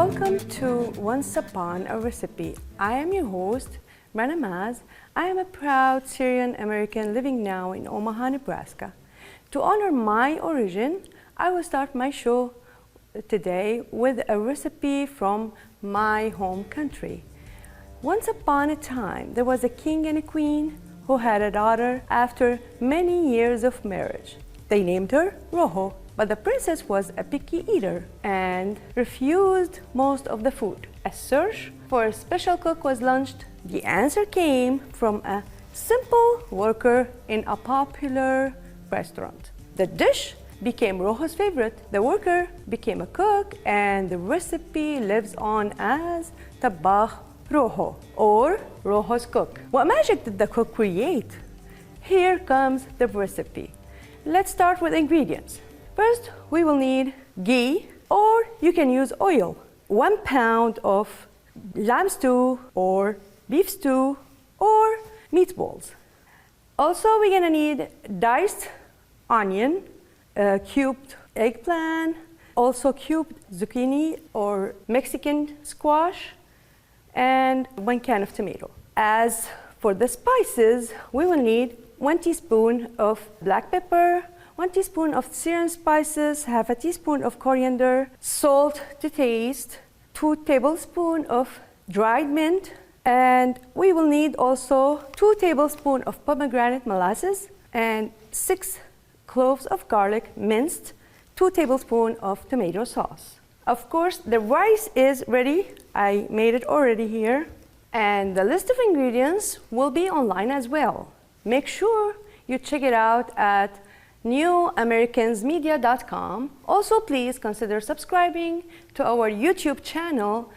Welcome to Once Upon a Recipe. I am your host, Ranamaz. I am a proud Syrian American living now in Omaha, Nebraska. To honor my origin, I will start my show today with a recipe from my home country. Once upon a time, there was a king and a queen who had a daughter after many years of marriage. They named her Roho, but the princess was a picky eater and refused most of the food. A search for a special cook was launched. The answer came from a simple worker in a popular restaurant. The dish became Roho's favorite. The worker became a cook, and the recipe lives on as Tabakh Roho, or Roho's cook. What magic did the cook create? Here comes the recipe. Let's start with ingredients. First, we will need ghee, or you can use oil. 1 pound of lamb stew, or beef stew, or meatballs. Also, we're gonna need diced onion, cubed eggplant, also cubed zucchini or Mexican squash, and 1 can of tomato. As for the spices, we will need 1 teaspoon of black pepper, 1 teaspoon of Syrian spices, half a teaspoon of coriander, salt to taste, 2 tablespoons of dried mint, and we will need also 2 tablespoons of pomegranate molasses and 6 cloves of garlic minced, 2 tablespoons of tomato sauce. Of course, the rice is ready. I made it already here. And the list of ingredients will be online as well. Make sure you check it out at newamericansmedia.com. Also, please consider subscribing to our YouTube channel.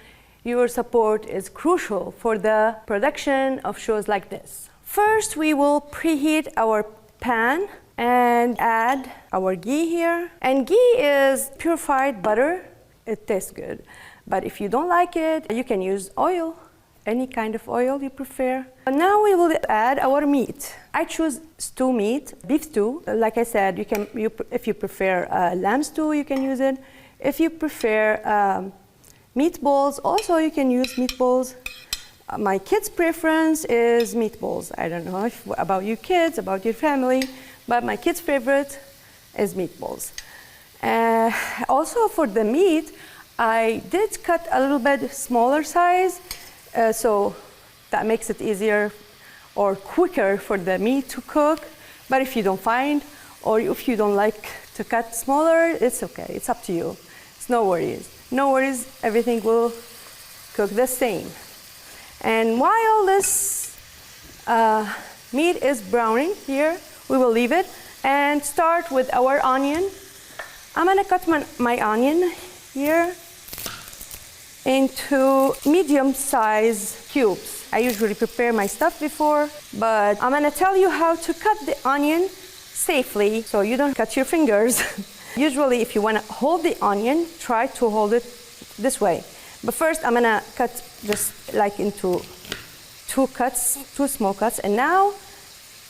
Your support is crucial for the production of shows like this. First, we will preheat our pan and add our ghee here. And ghee is purified butter. It tastes good. But if you don't like it, you can use oil, any kind of oil you prefer. And now we will add our meat. I choose stew meat, beef stew. Like I said, if you prefer lamb stew, you can use it. If you prefer meatballs, also you can use meatballs. My kids' preference is meatballs. I don't know about you kids, about your family, but my kids' favorite is meatballs. Also for the meat, I did cut a little bit smaller size, so that makes it easier or quicker for the meat to cook. But if you don't find, or if you don't like to cut smaller, it's okay, it's up to you. It's no worries. No worries, everything will cook the same. And while this meat is browning here, we will leave it and start with our onion. I'm gonna cut my onion here into medium-sized cubes. I usually prepare my stuff before, but I'm gonna tell you how to cut the onion safely so you don't cut your fingers. Usually, if you wanna hold the onion, try to hold it this way. But first, I'm gonna cut just like into 2 small cuts. And now,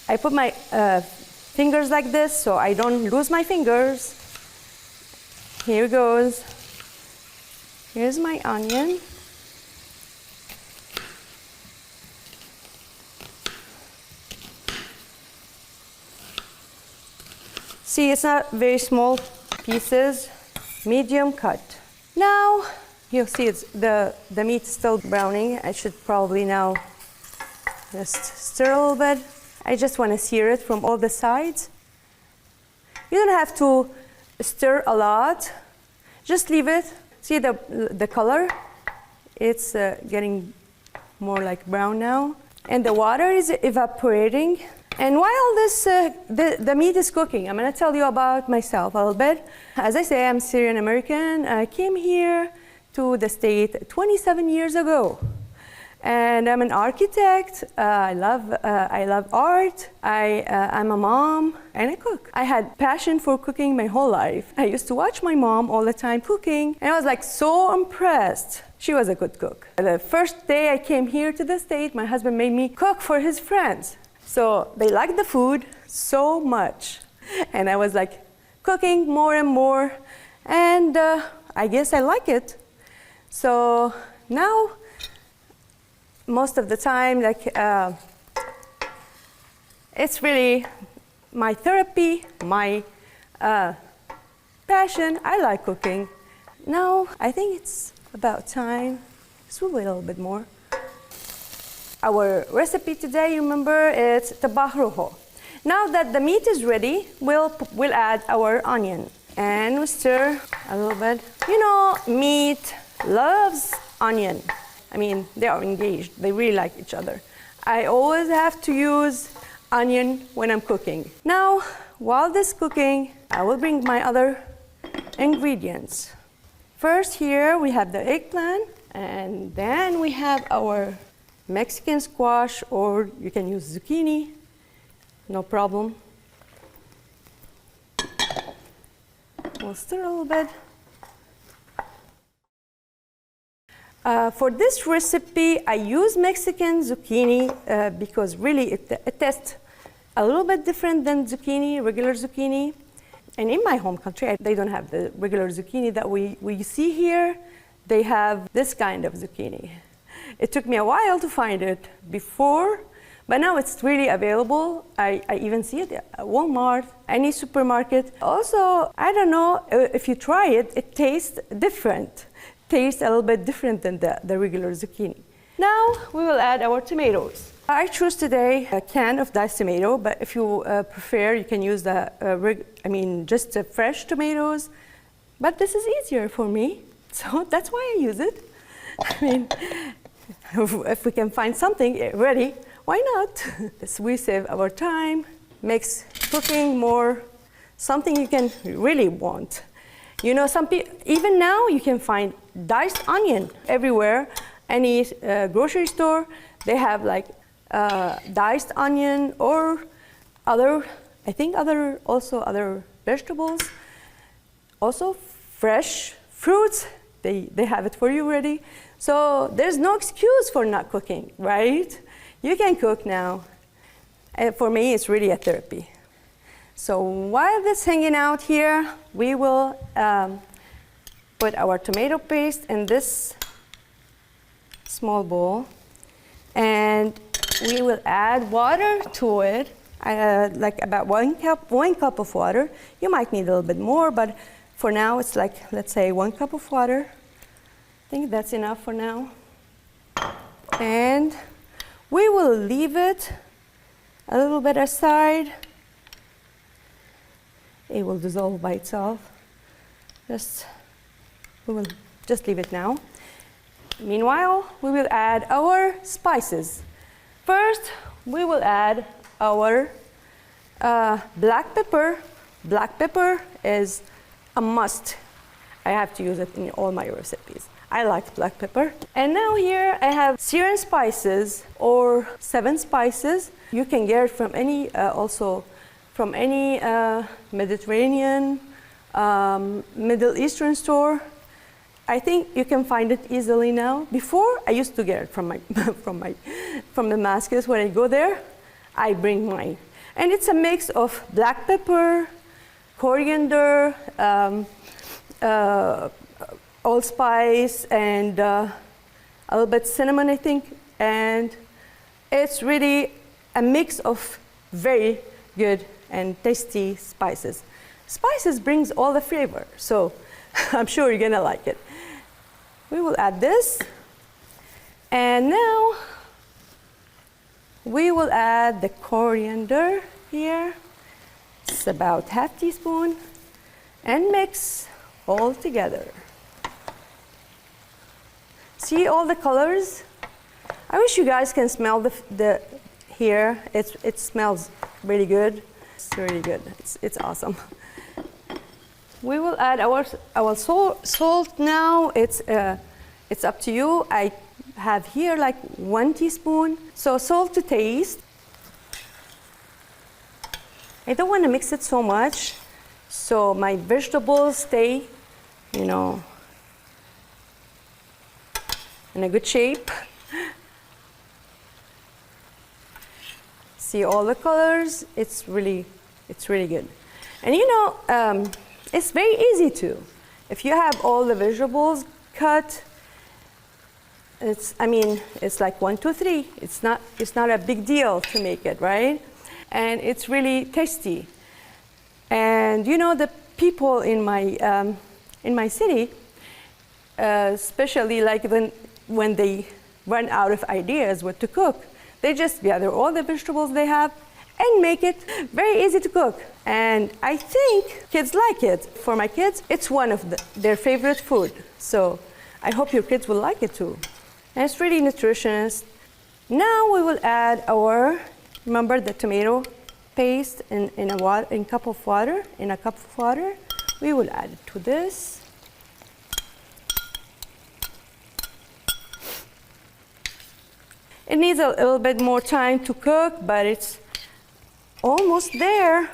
I put my fingers like this so I don't lose my fingers. Here goes. Here's my onion. See, it's not very small pieces, medium cut. Now, you'll see it's the meat is still browning. I should probably now just stir a little bit. I just want to sear it from all the sides. You don't have to stir a lot. Just leave it. See the color? It's getting more like brown now. And the water is evaporating. And while the meat is cooking, I'm gonna tell you about myself a little bit. As I say, I'm Syrian American. I came here to the state 27 years ago. And I'm an architect. I love art. I'm a mom and a cook. I had passion for cooking my whole life. I used to watch my mom all the time cooking, and I was like so impressed. She was a good cook. The first day I came here to the state, my husband made me cook for his friends. So they liked the food so much, and I was like cooking more and more, and I guess I like it. So now, most of the time, it's really my therapy, my passion. I like cooking. Now, I think it's about time. Let's wait a little bit more. Our recipe today, remember, it's Tabakh Roho. Now that the meat is ready, we'll add our onion. And we stir a little bit. You know, meat loves onion. I mean, they are engaged. They really like each other. I always have to use onion when I'm cooking. Now, while this is cooking, I will bring my other ingredients. First here, we have the eggplant, and then we have our Mexican squash, or you can use zucchini, no problem. We'll stir a little bit. For this recipe, I use Mexican zucchini because really it tastes a little bit different than zucchini, regular zucchini. And in my home country, they don't have the regular zucchini that we see here. They have this kind of zucchini. It took me a while to find it before, but now it's really available. I even see it at Walmart, any supermarket. Also, I don't know, if you try it, it tastes different. Tastes a little bit different than the regular zucchini. Now we will add our tomatoes. I choose today a can of diced tomato, but if you prefer, you can use just fresh tomatoes. But this is easier for me, so that's why I use it. I mean, if we can find something ready, why not? We save our time, makes cooking more something you can really want. You know, some people, even now you can find diced onion everywhere. Any grocery store, they have like diced onion or other vegetables. Also fresh fruits, they have it for you ready. So there's no excuse for not cooking, right? You can cook now. And for me, it's really a therapy. So while this is hanging out here, we will put our tomato paste in this small bowl, and we will add water to it, like about one cup of water. You might need a little bit more, but for now it's like, let's say 1 cup of water. I think that's enough for now. And we will leave it a little bit aside. It will dissolve by itself. We will just leave it now. Meanwhile, we will add our spices. First, we will add our black pepper. Black pepper is a must. I have to use it in all my recipes. I like black pepper. And now here I have Syrian spices or 7 spices. You can get it from any, from any Mediterranean, Middle Eastern store. I think you can find it easily now. Before, I used to get it from Damascus. When I go there, I bring mine. And it's a mix of black pepper, coriander, allspice, and a little bit cinnamon, I think. And it's really a mix of very good and tasty spices. Spices brings all the flavor, so I'm sure you're gonna like it. We will add this, and now we will add the coriander here. It's about half teaspoon, and mix all together. See all the colors? I wish you guys can smell the here. It smells really good. It's really good. It's awesome. We will add our salt now. It's up to you. I have here like 1 teaspoon. So salt to taste. I don't want to mix it so much, so my vegetables stay, you know, in a good shape. See all the colors? It's really good. And you know, it's very easy too. If you have all the vegetables cut, it's like 1, 2, 3. It's not a big deal to make it, right? And it's really tasty. And you know, the people in my city, especially like when they run out of ideas what to cook, they just gather all the vegetables they have and make it very easy to cook. And I think kids like it. For my kids, it's one of their favorite food. So I hope your kids will like it too. And it's really nutritious. Now we will add remember the tomato paste in a cup of water. We will add it to this. It needs a little bit more time to cook, but it's almost there.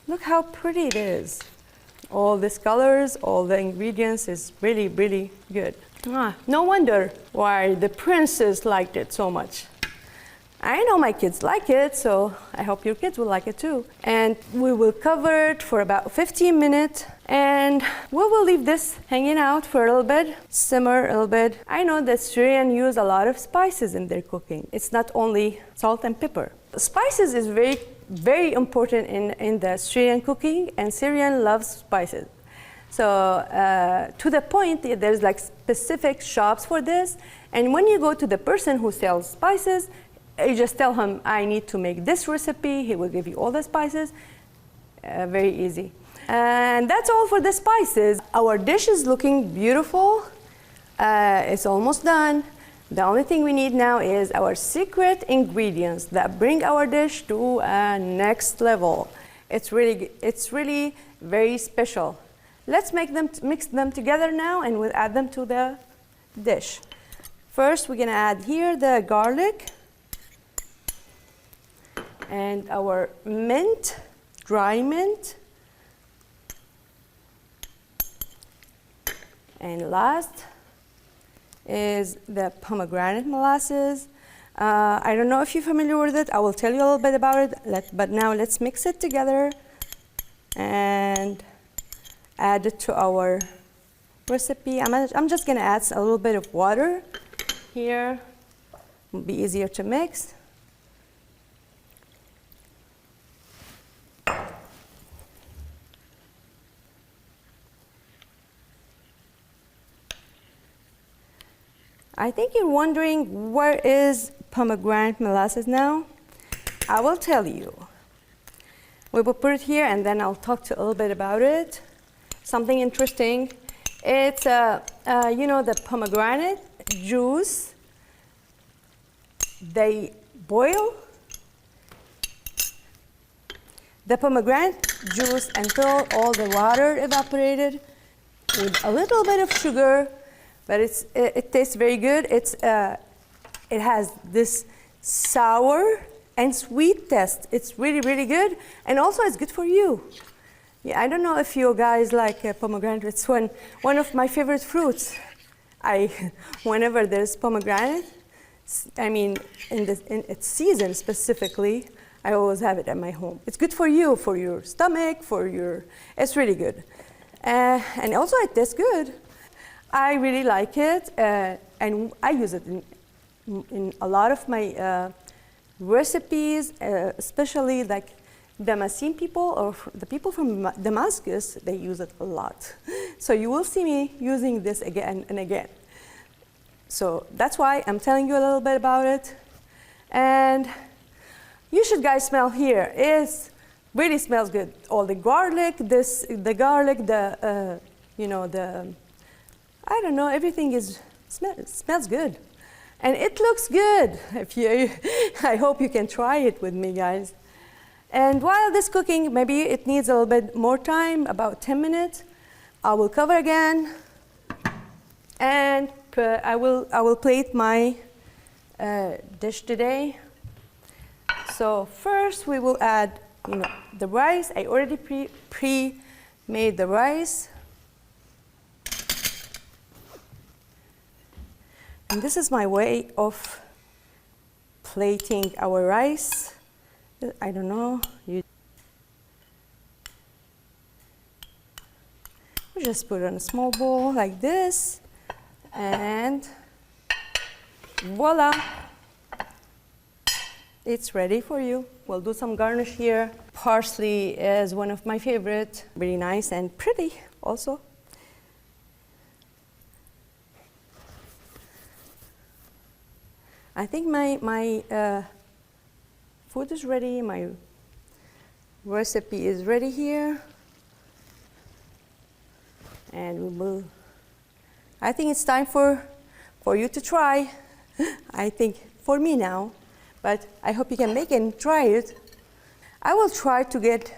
Look how pretty it is. All these colors, all the ingredients is really, really good. No wonder why the princess liked it so much. I know my kids like it, so I hope your kids will like it too. And we will cover it for about 15 minutes, and we will leave this hanging out for a little bit, simmer a little bit. I know that Syrians use a lot of spices in their cooking. It's not only salt and pepper. Spices is very, very important in the Syrian cooking, and Syrian loves spices. So to the point, there's like specific shops for this, and when you go to the person who sells spices, you just tell him, I need to make this recipe. He will give you all the spices. Very easy. And that's all for the spices. Our dish is looking beautiful. It's almost done. The only thing we need now is our secret ingredients that bring our dish to a next level. It's really very special. Let's mix them together now, and we'll add them to the dish. First, we're gonna add here the garlic and our mint, dry mint. And last is the pomegranate molasses. I don't know if you're familiar with it. I will tell you a little bit about it, but now let's mix it together and add it to our recipe. I'm just gonna add a little bit of water here. It'll be easier to mix. I think you're wondering, where is pomegranate molasses now? I will tell you. We will put it here, and then I'll talk to you a little bit about it. Something interesting. It's, you know, the pomegranate juice. They boil the pomegranate juice until all the water evaporated with a little bit of sugar. But it tastes very good. It has this sour and sweet taste. It's really, really good. And also it's good for you. Yeah, I don't know if you guys like pomegranate. It's one of my favorite fruits. Whenever there's pomegranate, I mean, in its season specifically, I always have it at my home. It's good for you, for your stomach, it's really good. And also it tastes good. I really like it, and I use it in a lot of my recipes, especially like Damascene people or the people from Damascus, they use it a lot. So you will see me using this again and again. So that's why I'm telling you a little bit about it. And you should guys smell here. It really smells good. All the garlic, you know, I don't know, everything smells good. And it looks good. I hope you can try it with me, guys. And while this cooking, maybe it needs a little bit more time, about 10 minutes. I will cover again, and I will plate my dish today. So first we will add, you know, the rice. I already pre-made the rice. And this is my way of plating our rice. I don't know. You just put it in a small bowl like this, and Voila! It's ready for you. We'll do some garnish here. Parsley is one of my favorite. Very nice and pretty also. I think my food is ready. My recipe is ready here. And we will, I think it's time for you to try. I think for me now, but I hope you can make it and try it. I will try to get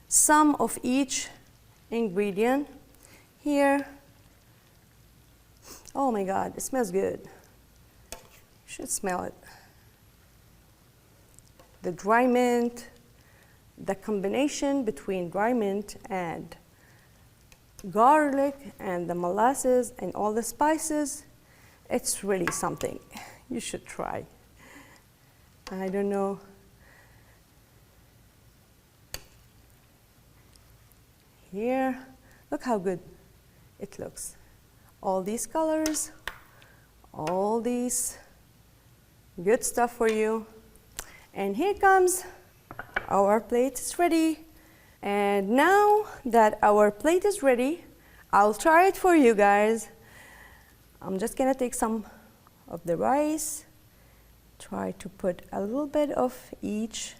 some of each ingredient here. Oh my God, it smells good. You should smell it. The dry mint, the combination between dry mint and garlic and the molasses and all the spices, it's really something. You should try. I don't know. Here, look how good it looks. All these colors, all these good stuff for you. And here comes our plate is ready. And now that our plate is ready, I'll try it for you guys. I'm just gonna take some of the rice, try to put a little bit of each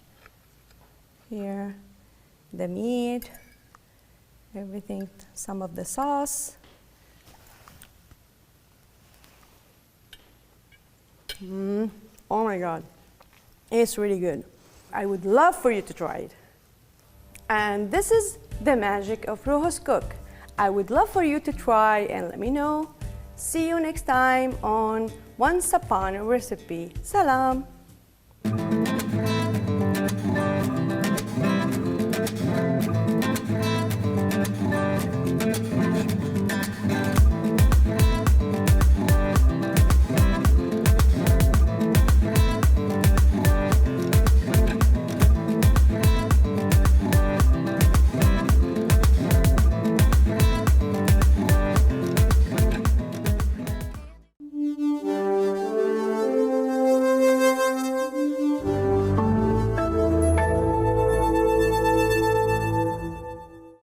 here, the meat, everything, some of the sauce. Oh my God, it's really good. I would love for you to try it. And this is the magic of Roho's Cook. I would love for you to try and let me know. See you next time on Once Upon a Recipe. Salam!